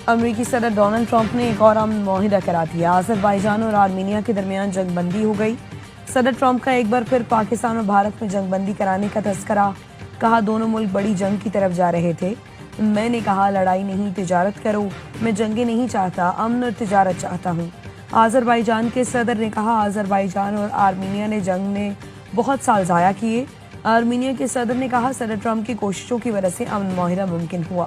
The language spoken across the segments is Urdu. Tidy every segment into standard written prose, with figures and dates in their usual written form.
امریکی صدر ڈونلڈ ٹرمپ نے ایک اور امن معاہدہ کرا دیا۔ آذربائیجان اور آرمینیا کے درمیان جنگ بندی ہو گئی۔ صدر ٹرمپ کا ایک بار پھر پاکستان اور بھارت میں جنگ بندی کرانے کا تذکرہ۔ کہا دونوں ملک بڑی جنگ کی طرف جا رہے تھے۔ میں نے کہا لڑائی نہیں تجارت کرو، میں جنگیں نہیں چاہتا، امن اور تجارت چاہتا ہوں۔ آذربائیجان کے صدر نے کہا آذربائیجان اور آرمینیا نے جنگ میں بہت سال ضائع کیے۔ آرمینیا کے صدر نے کہا صدر ٹرمپ کی کوششوں کی وجہ سے امن معاہدہ ممکن ہوا۔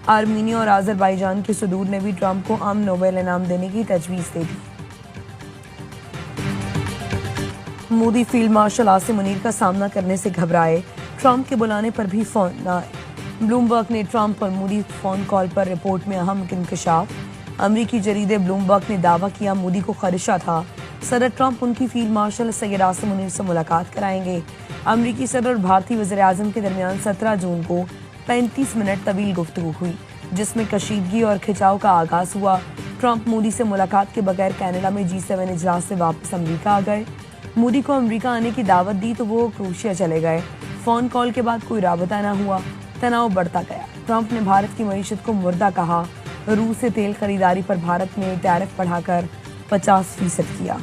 آرمینیا اور آذربائیجان کے صدور نے بھی ٹرمپ کو امن نوبل انعام دینے کی تجویز دے دی۔ مودی فیلڈ مارشل عاصم منیر کا سامنا کرنے سے گھبرائے، ٹرمپ کے بلانے پر بھی فون نہ آئے۔ بلومبرگ نے ٹرمپ اور مودی فون کال پر رپورٹ میں اہم انکشاف۔ امریکی جریدے بلومبرگ نے دعویٰ کیا مودی کو خدشہ تھا صدر ٹرمپ ان کی فیلڈ مارشل سید عاصم منیر سے ملاقات کرائیں گے۔ امریکی صدر اور بھارتی وزیر اعظم کے درمیان 17 جون کو 35 منٹ طویل گفتگو ہوئی، جس میں کشیدگی اور کھچاؤ کا آغاز ہوا۔ ٹرمپ مودی سے ملاقات کے بغیر کینیڈا میں G7 اجلاس سے واپس امریکہ آ گئے۔ مودی کو امریکہ آنے کی دعوت دی تو وہ کروشیا چلے گئے۔ فون کال کے بعد کوئی رابطہ نہ ہوا، تناؤ بڑھتا گیا۔ ٹرمپ نے بھارت کی معیشت کو مردہ کہا، روس سے تیل خریداری پر بھارت نے ٹیرف بڑھا کر 50% کیا۔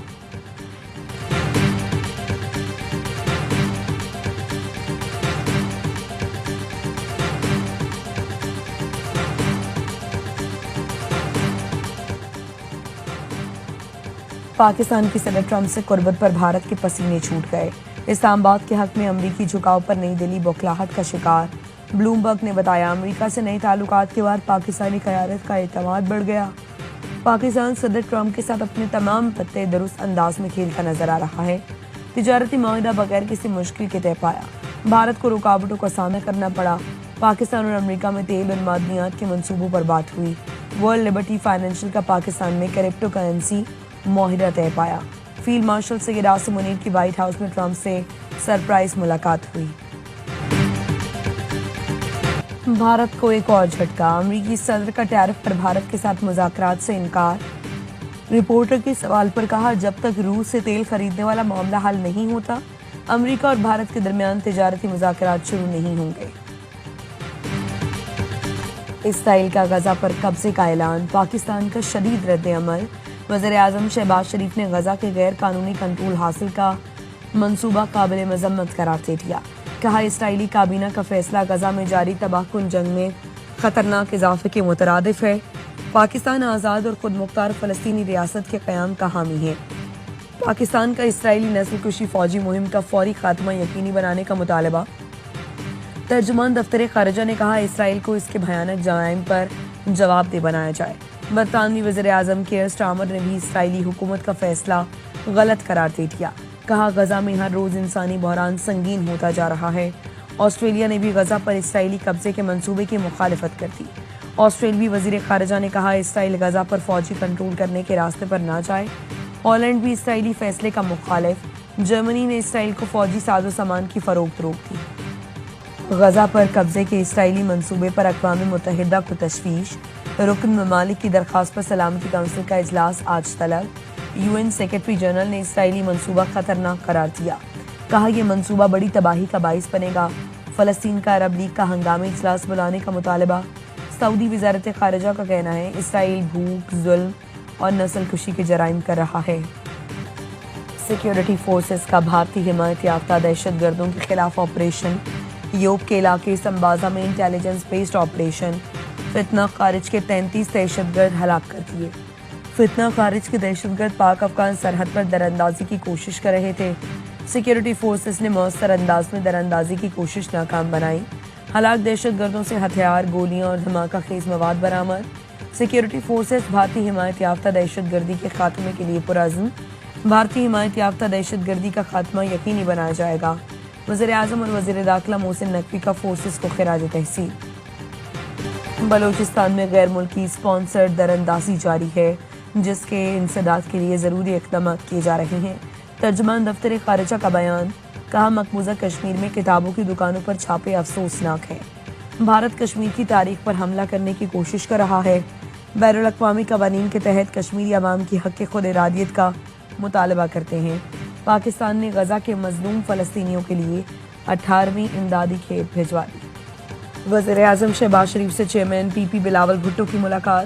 پاکستان کی صدر ٹرمپ سے قربت پر بھارت کے پسینے چھوٹ گئے۔ اسلام آباد کے حق میں امریکی جھکاؤ پر نئی دہلی بوکھلاہٹ کا شکار۔ بلومبرگ نے بتایا امریکہ سے نئے تعلقات کے بعد پاکستانی قیادت کا اعتماد بڑھ گیا۔ پاکستان صدر ٹرمپ کے ساتھ اپنے تمام پتے درست انداز میں کھیلتا نظر آ رہا ہے۔ تجارتی معاہدہ بغیر کسی مشکل کے طے پایا۔ بھارت کو رکاوٹوں کا سامنا کرنا پڑا۔ پاکستان اور امریکہ میں تیل اور معدنیات کے منصوبوں پر بات ہوئی۔ ورلڈ لبرٹی فائنینشل کا پاکستان میں کرپٹو کرنسی معاہدہ طے پایا۔ فیلڈ مارشل سید عاصم منیر کی وائٹ ہاؤس میں ٹرمپ سے سرپرائز ملاقات ہوئی۔ بھارت کو ایک اور جھٹکا، امریکی صدر کا ٹیرف پر بھارت کے ساتھ مذاکرات سے انکار۔ رپورٹر کے سوال پر کہا جب تک روس سے تیل خریدنے والا معاملہ حل نہیں ہوتا، امریکہ اور بھارت کے درمیان تجارتی مذاکرات شروع نہیں ہوں گے۔ اسرائیل کا غزہ پر قبضے کا اعلان، پاکستان کا شدید رد عمل۔ وزیر اعظم شہباز شریف نے غزہ کے غیر قانونی کنٹرول حاصل کا منصوبہ قابل مذمت قرار دے دیا۔ کہا اسرائیلی کابینہ کا فیصلہ غزہ میں جاری تباہ کن جنگ میں خطرناک اضافے کے مترادف ہے۔ پاکستان آزاد اور خود مختار فلسطینی ریاست کے قیام کا حامی ہے۔ پاکستان کا اسرائیلی نسل کشی فوجی مہم کا فوری خاتمہ یقینی بنانے کا مطالبہ۔ ترجمان دفتر خارجہ نے کہا اسرائیل کو اس کے بھیانک جرائم پر جواب دہ بنایا جائے۔ برطانوی وزیر اعظم کیئر سٹارمر نے بھی اسرائیلی حکومت کا فیصلہ غلط قرار دے دیا۔ کہا غزہ میں ہر روز انسانی بحران سنگین ہوتا جا رہا ہے۔ آسٹریلیا نے بھی غزہ پر اسرائیلی قبضے کے منصوبے کی مخالفت کر دی۔ آسٹریلوی وزیر خارجہ نے کہا اسرائیل غزہ پر فوجی کنٹرول کرنے کے راستے پر نہ جائے۔ ہالینڈ بھی اسرائیلی فیصلے کا مخالف۔ جرمنی نے اسرائیل کو فوجی ساز و سامان کی فروخت روک دی۔ غزہ پر قبضے کے اسرائیلی منصوبے پر اقوام متحدہ کو تشویش۔ رکن ممالک کی درخواست پر سلامتی کونسل کا اجلاس آج طلب۔ UN سیکرٹری جنرل نے اسرائیلی منصوبہ خطرناک قرار دیا۔ کہا یہ منصوبہ بڑی تباہی کا باعث بنے گا۔ فلسطین کا عرب لیگ کا ہنگامی اجلاس بلانے کا مطالبہ۔ سعودی وزارت خارجہ کا کہنا ہے اسرائیل بھوک، ظلم اور نسل کشی کے جرائم کر رہا ہے۔ سیکیورٹی فورسز کا بھارتی حمایت یافتہ دہشت گردوں کے خلاف آپریشن۔ یوب کے علاقے سمبازا میں انٹیلیجنس بیسڈ آپریشن۔ فتنہ خارج کے 33 دہشت گرد ہلاک کر دیے۔ فتنہ خارج کے دہشت گرد پاک افغان سرحد پر دراندازی کی کوشش کر رہے تھے۔ سیکیورٹی فورسز نے مؤثر انداز میں دراندازی کی کوشش ناکام بنائی۔ ہلاک دہشت گردوں سے ہتھیار، گولیاں اور دھماکہ خیز مواد برآمد۔ سیکیورٹی فورسز بھارتی حمایت یافتہ دہشت گردی کے خاتمے کے لیے پرعزم۔ بھارتی حمایت یافتہ دہشت گردی کا خاتمہ یقینی بنایا جائے گا۔ وزیر اعظم اور وزیر داخلہ محسن نقوی کا فورسز کو خراج تحسین۔ بلوچستان میں غیر ملکی اسپانسرڈ دراندازی جاری ہے، جس کے انسداد کے لیے ضروری اقدامات کیے جا رہے ہیں۔ ترجمان دفتر خارجہ کا بیان۔ کہا مقبوضہ کشمیر میں کتابوں کی دکانوں پر چھاپے افسوسناک ہیں۔ بھارت کشمیر کی تاریخ پر حملہ کرنے کی کوشش کر رہا ہے۔ بین الاقوامی قوانین کے تحت کشمیری عوام کی حق خود ارادیت کا مطالبہ کرتے ہیں۔ پاکستان نے غزہ کے مظلوم فلسطینیوں کے لیے 18ویں امدادی کھیپ بھجوا دی۔ وزیر اعظم شہباز شریف سے چیئرمین پی پی بلاول بھٹو کی ملاقات۔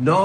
9